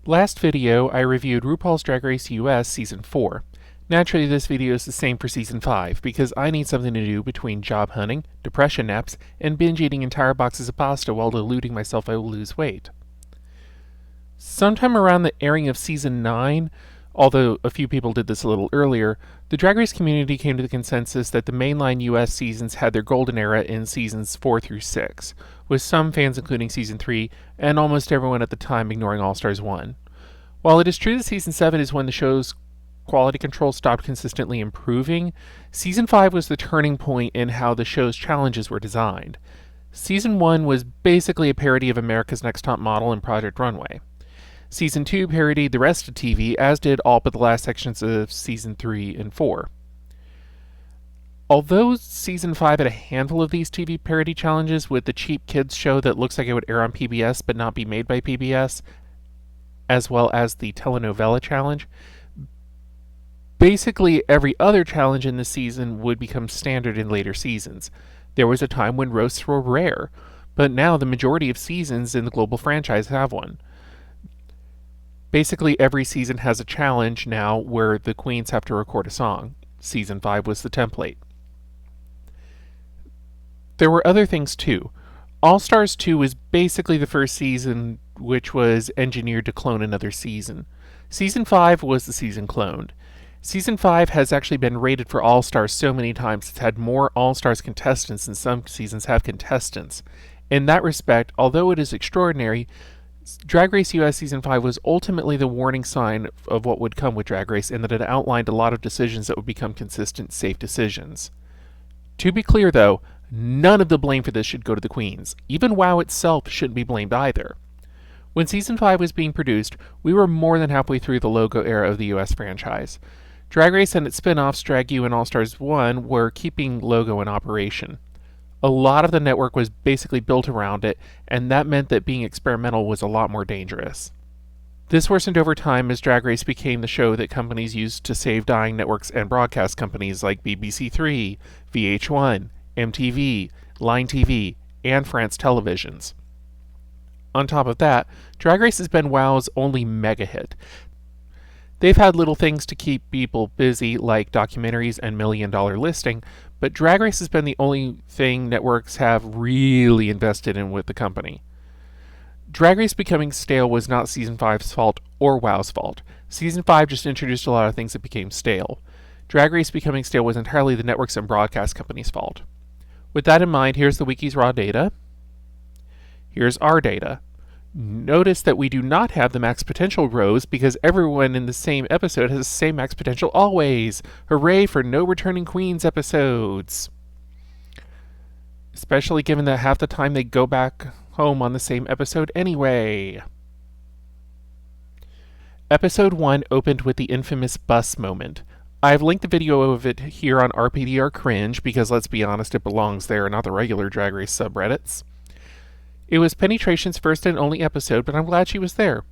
Last video, I reviewed RuPaul's Drag Race US Season 4. Naturally, this video is the same for Season 5, because I need something to do between job hunting, depression naps, and binge eating entire boxes of pasta while deluding myself I will lose weight. Sometime around the airing of Season 9, although a few people did this a little earlier, the Drag Race community came to the consensus that the mainline US seasons had their golden era in Seasons 4 through 6, with some fans including Season 3, and almost everyone at the time ignoring All Stars 1. While it is true that Season 7 is when the show's quality control stopped consistently improving, Season 5 was the turning point in how the show's challenges were designed. Season 1 was basically a parody of America's Next Top Model and Project Runway. Season 2 parodied the rest of TV, as did all but the last sections of Season 3 and 4. Although Season 5 had a handful of these TV parody challenges, with the cheap kids show that looks like it would air on PBS but not be made by PBS, as well as the telenovela challenge, basically every other challenge in the season would become standard in later seasons. There was a time when roasts were rare, but now the majority of seasons in the global franchise have one. Basically every season has a challenge now where the queens have to record a song. Season 5 was the template. There were other things too. All Stars 2 was basically the first season which was engineered to clone another season. Season 5 was the season cloned. Season 5 has actually been rated for All Stars so many times it's had more All Stars contestants than some seasons have contestants. In that respect, although it is extraordinary, Drag Race US Season 5 was ultimately the warning sign of what would come with Drag Race, in that it outlined a lot of decisions that would become consistent, safe decisions. To be clear though, none of the blame for this should go to the queens. Even WoW itself shouldn't be blamed either. When Season 5 was being produced, we were more than halfway through the logo era of the US franchise. Drag Race and its spin-offs, Drag U and All Stars 1, were keeping logo in operation. A lot of the network was basically built around it, and that meant that being experimental was a lot more dangerous. This worsened over time as Drag Race became the show that companies used to save dying networks and broadcast companies like BBC Three, VH1, MTV, Line TV, and France Televisions. On top of that, Drag Race has been WoW's only mega hit. They've had little things to keep people busy, like documentaries and million-dollar listing, but Drag Race has been the only thing networks have really invested in with the company. Drag Race becoming stale was not Season 5's fault or WoW's fault. Season 5 just introduced a lot of things that became stale. Drag Race becoming stale was entirely the networks and broadcast companies' fault. With that in mind, here's the wiki's raw data. Here's our data. Notice that we do not have the max potential rows because everyone in the same episode has the same max potential always. Hooray for no returning queens episodes. Especially given that half the time they go back home on the same episode anyway. Episode 1 opened with the infamous bus moment. I've linked the video of it here on RPDR Cringe because let's be honest, it belongs there and not the regular Drag Race subreddits. It was Penetration's first and only episode, but I'm glad she was there.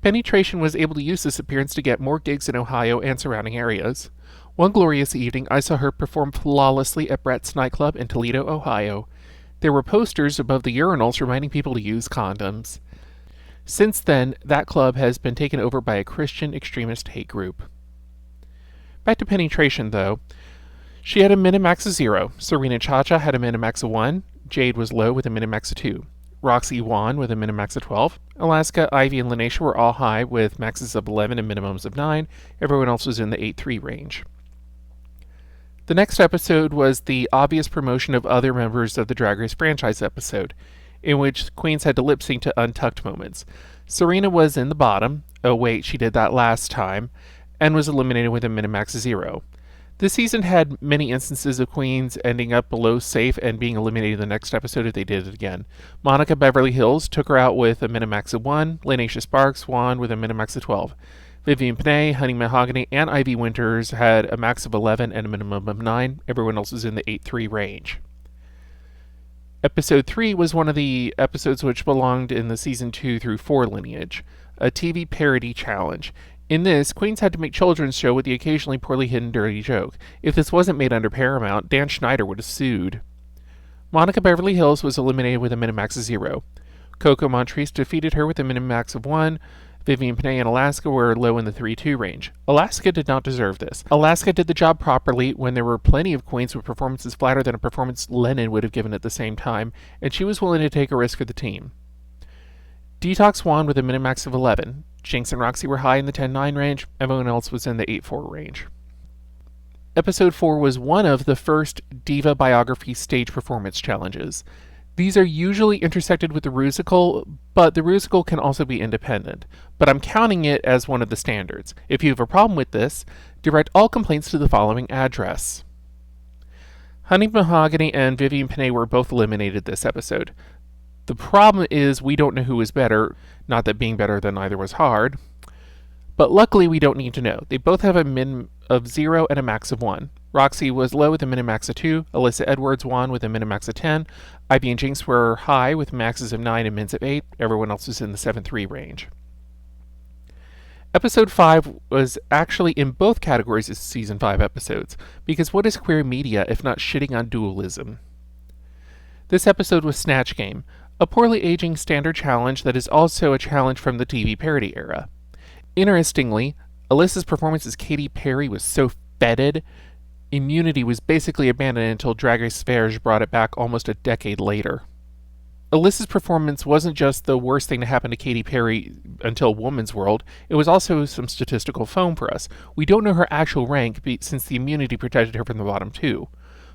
Penetration was able to use this appearance to get more gigs in Ohio and surrounding areas. One glorious evening, I saw her perform flawlessly at Brett's nightclub in Toledo, Ohio. There were posters above the urinals reminding people to use condoms. Since then, that club has been taken over by a Christian extremist hate group. Back to Penetration, though. She had a Minimax of 0. Serena Chacha had a Minimax of 1. Jade was low with a Minimax of 2. Roxy won with a Minimax of 12. Alaska, Ivy, and Lanesha were all high with maxes of 11 and minimums of 9. Everyone else was in the 8-3 range. The next episode was the obvious promotion of other members of the Drag Race franchise episode, in which queens had to lip sync to untucked moments. Serena was in the bottom. Oh wait, she did that last time, and was eliminated with a Minimax of 0. This season had many instances of queens ending up below safe and being eliminated in the next episode if they did it again. Monica Beverly Hills took her out with a Minimax of 1. Lanesha Sparks won with a Minimax of 12. Vivian Panay, Honey Mahogany, and Ivy Winters had a max of 11 and a minimum of 9. Everyone else was in the 8-3 range. Episode 3 was one of the episodes which belonged in the Season 2 through 4 lineage, a TV parody challenge. In this, queens had to make children's show with the occasionally poorly hidden dirty joke. If this wasn't made under Paramount, Dan Schneider would have sued. Monica Beverly Hills was eliminated with a Minimax of 0. Coco Montrese defeated her with a Minimax of 1. Vivian Panay and Alaska were low in the 3-2 range. Alaska did not deserve this. Alaska did the job properly when there were plenty of queens with performances flatter than a performance Lennon would have given at the same time, and she was willing to take a risk for the team. Detox won with a minimax of 11. Jinx and Roxy were high in the 10-9 range, everyone else was in the 8-4 range. Episode 4 was one of the first Diva Biography stage performance challenges. These are usually intersected with the Rusical, but the Rusical can also be independent. But I'm counting it as one of the standards. If you have a problem with this, direct all complaints to the following address. Honey Mahogany and Vivian Panay were both eliminated this episode. The problem is we don't know who is better, not that being better than either was hard. But luckily we don't need to know. They both have a min of 0 and a max of 1. Roxy was low with a minimax of 2, Alyssa Edwards won with a minimax of 10, Ivy and Jinx were high with maxes of 9 and mins of 8, everyone else was in the 7-3 range. Episode 5 was actually in both categories as Season 5 episodes, because what is queer media if not shitting on dualism? This episode was Snatch Game, a poorly aging standard challenge that is also a challenge from the TV parody era. Interestingly, Alyssa's performance as Katy Perry was so fetid, Immunity was basically abandoned until Drag Race Sverige brought it back almost a decade later. Alyssa's performance wasn't just the worst thing to happen to Katy Perry until Woman's World, it was also some statistical foam for us. We don't know her actual rank since the immunity protected her from the bottom two.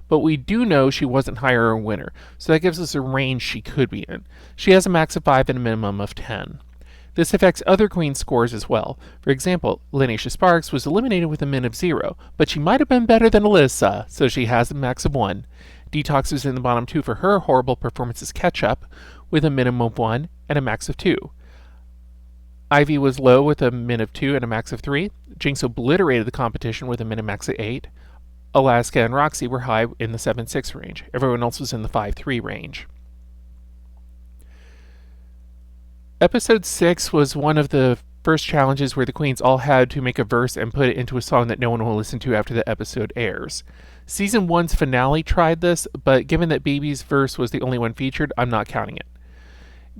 But we do know she wasn't higher or winner, so that gives us a range she could be in. She has a max of 5 and a minimum of 10. This affects other queen scores as well. For example, Lanisha Sparks was eliminated with a min of 0, but she might have been better than Alyssa, so she has a max of 1. Detox was in the bottom 2 for her horrible performances catch-up, with a minimum of 1 and a max of 2. Ivy was low with a min of 2 and a max of 3. Jinx obliterated the competition with a min and max of 8. Alaska and Roxy were high in the 7-6 range. Everyone else was in the 5-3 range. Episode 6 was one of the first challenges where the queens all had to make a verse and put it into a song that no one will listen to after the episode airs. Season 1's finale tried this, but given that Baby's verse was the only one featured, I'm not counting it.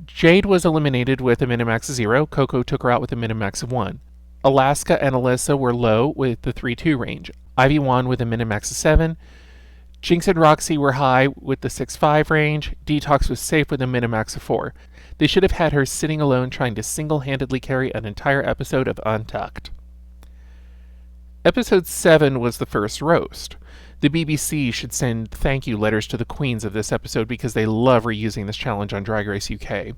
Jade was eliminated with a minimax of 0. Coco took her out with a minimax of 1. Alaska and Alyssa were low with the 3-2 range. Ivy won with a minimax of 7. Jinx and Roxy were high with the 6-5 range. Detox was safe with a minimax of 4. They should have had her sitting alone trying to single-handedly carry an entire episode of Untucked. Episode 7 was the first roast. The BBC should send thank you letters to the queens of this episode because they love reusing this challenge on Drag Race UK.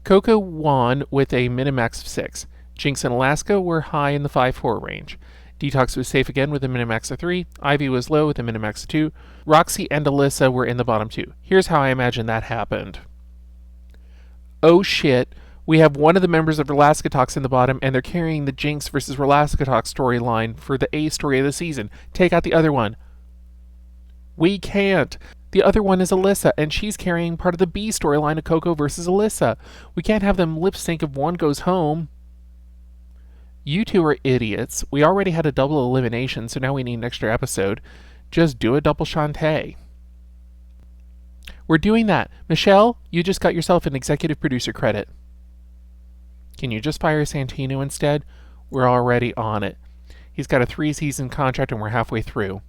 Coco won with a minimax of 6. Jinx and Alaska were high in the 5-4 range. Detox was safe again with a minimax of 3. Ivy was low with a minimax of 2. Roxy and Alyssa were in the bottom 2. Here's how I imagine that happened. Oh shit, we have one of the members of Relaska Talks in the bottom, and they're carrying the Jinx versus Relaska Talks storyline for the A story of the season. Take out the other one. We can't. The other one is Alyssa, and she's carrying part of the B storyline of Coco versus Alyssa. We can't have them lip sync if one goes home. You two are idiots. We already had a double elimination, so now we need an extra episode. Just do a double Shantae. We're doing that. Michelle, you just got yourself an executive producer credit. Can you just fire Santino instead? We're already on it. He's got a 3-season contract and we're halfway through.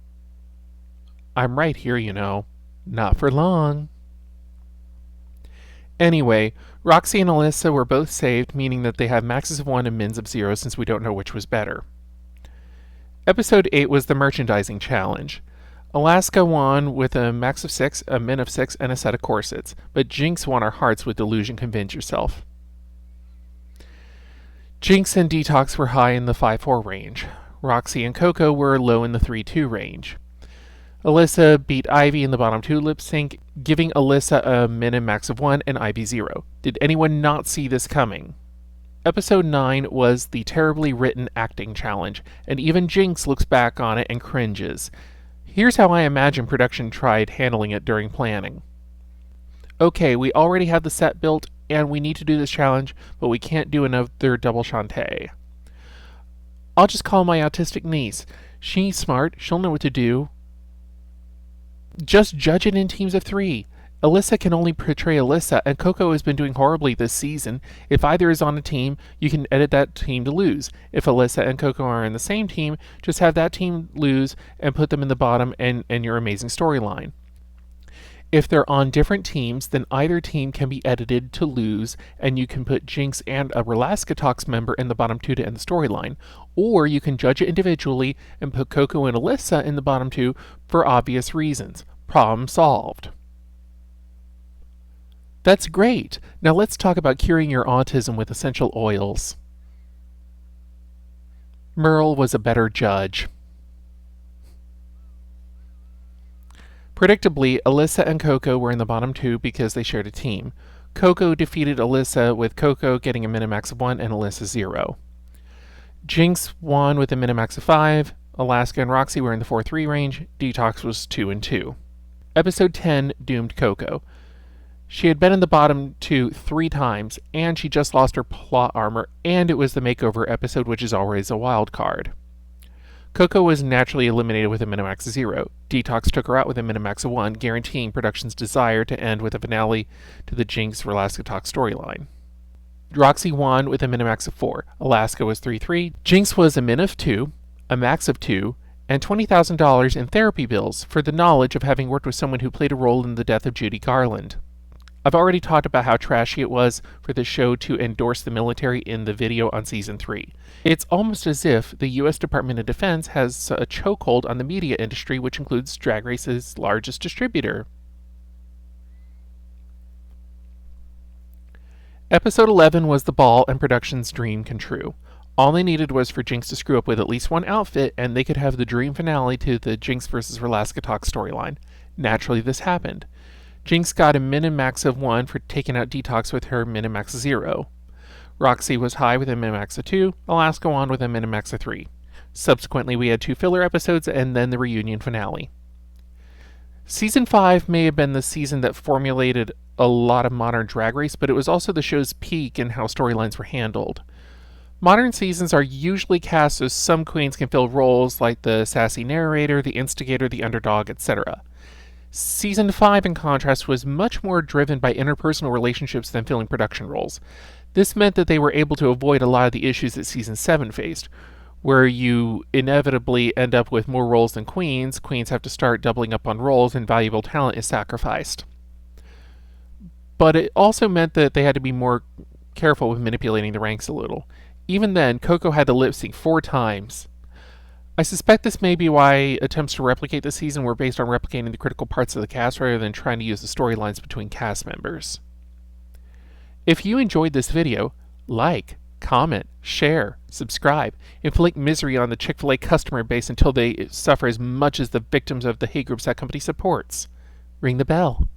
I'm right here, you know. Not for long. Anyway, Roxy and Alyssa were both saved, meaning that they have maxes of 1 and mins of 0 since we don't know which was better. Episode 8 was the merchandising challenge. Alaska won with a max of 6, a min of 6, and a set of corsets, but Jinx won our hearts with Delusion Convince Yourself. Jinx and Detox were high in the 5-4 range. Roxy and Coco were low in the 3-2 range. Alyssa beat Ivy in the bottom 2 lip sync, giving Alyssa a min and max of 1 and Ivy 0. Did anyone not see this coming? Episode 9 was the terribly written acting challenge, and even Jinx looks back on it and cringes. Here's how I imagine production tried handling it during planning. Okay, we already have the set built, and we need to do this challenge, but we can't do another double Shantae. I'll just call my autistic niece. She's smart, she'll know what to do. Just judge it in teams of 3. Alyssa can only portray Alyssa, and Coco has been doing horribly this season. If either is on a team, you can edit that team to lose. If Alyssa and Coco are in the same team, just have that team lose and put them in the bottom and your amazing storyline. If they're on different teams, then either team can be edited to lose, and you can put Jinx and a Relaskatox member in the bottom two to end the storyline. Or you can judge it individually and put Coco and Alyssa in the bottom two for obvious reasons. Problem solved. That's great! Now let's talk about curing your autism with essential oils. Merle was a better judge. Predictably, Alyssa and Coco were in the bottom two because they shared a team. Coco defeated Alyssa with Coco getting a minimax of 1 and Alyssa 0. Jinx won with a minimax of 5. Alaska and Roxy were in the 4-3 range. Detox was 2 and 2. Episode 10 doomed Coco. She had been in the bottom two 3 times, and she just lost her plot armor, and it was the makeover episode, which is always a wild card. Coco was naturally eliminated with a minimax of 0. Detox took her out with a minimax of 1, guaranteeing production's desire to end with a finale to the Jinx Relaskatox storyline. Roxy won with a minimax of 4. Alaska was 3-3. Jinx was a min of 2, a max of 2, and $20,000 in therapy bills for the knowledge of having worked with someone who played a role in the death of Judy Garland. I've already talked about how trashy it was for the show to endorse the military in the video on season 3. It's almost as if the U.S. Department of Defense has a chokehold on the media industry, which includes Drag Race's largest distributor. Episode 11 was the ball and production's dream come true. All they needed was for Jinx to screw up with at least one outfit, and they could have the dream finale to the Jinx vs. Relaskatox storyline. Naturally, this happened. Jinx got a min-max of 1 for taking out Detox with her min-max of 0. Roxy was high with a min-max of 2, Alaska won with a min-max of 3. Subsequently, we had 2 filler episodes and then the reunion finale. Season 5 may have been the season that formulated a lot of modern Drag Race, but it was also the show's peak in how storylines were handled. Modern seasons are usually cast so some queens can fill roles like the sassy narrator, the instigator, the underdog, etc. Season 5, in contrast, was much more driven by interpersonal relationships than filling production roles. This meant that they were able to avoid a lot of the issues that Season 7 faced, where you inevitably end up with more roles than queens. Queens have to start doubling up on roles, and valuable talent is sacrificed. But it also meant that they had to be more careful with manipulating the ranks a little. Even then, Coco had to lip sync 4 times. I suspect this may be why attempts to replicate the season were based on replicating the critical parts of the cast rather than trying to use the storylines between cast members. If you enjoyed this video, like, comment, share, subscribe, inflict misery on the Chick-fil-A customer base until they suffer as much as the victims of the hate groups that company supports. Ring the bell.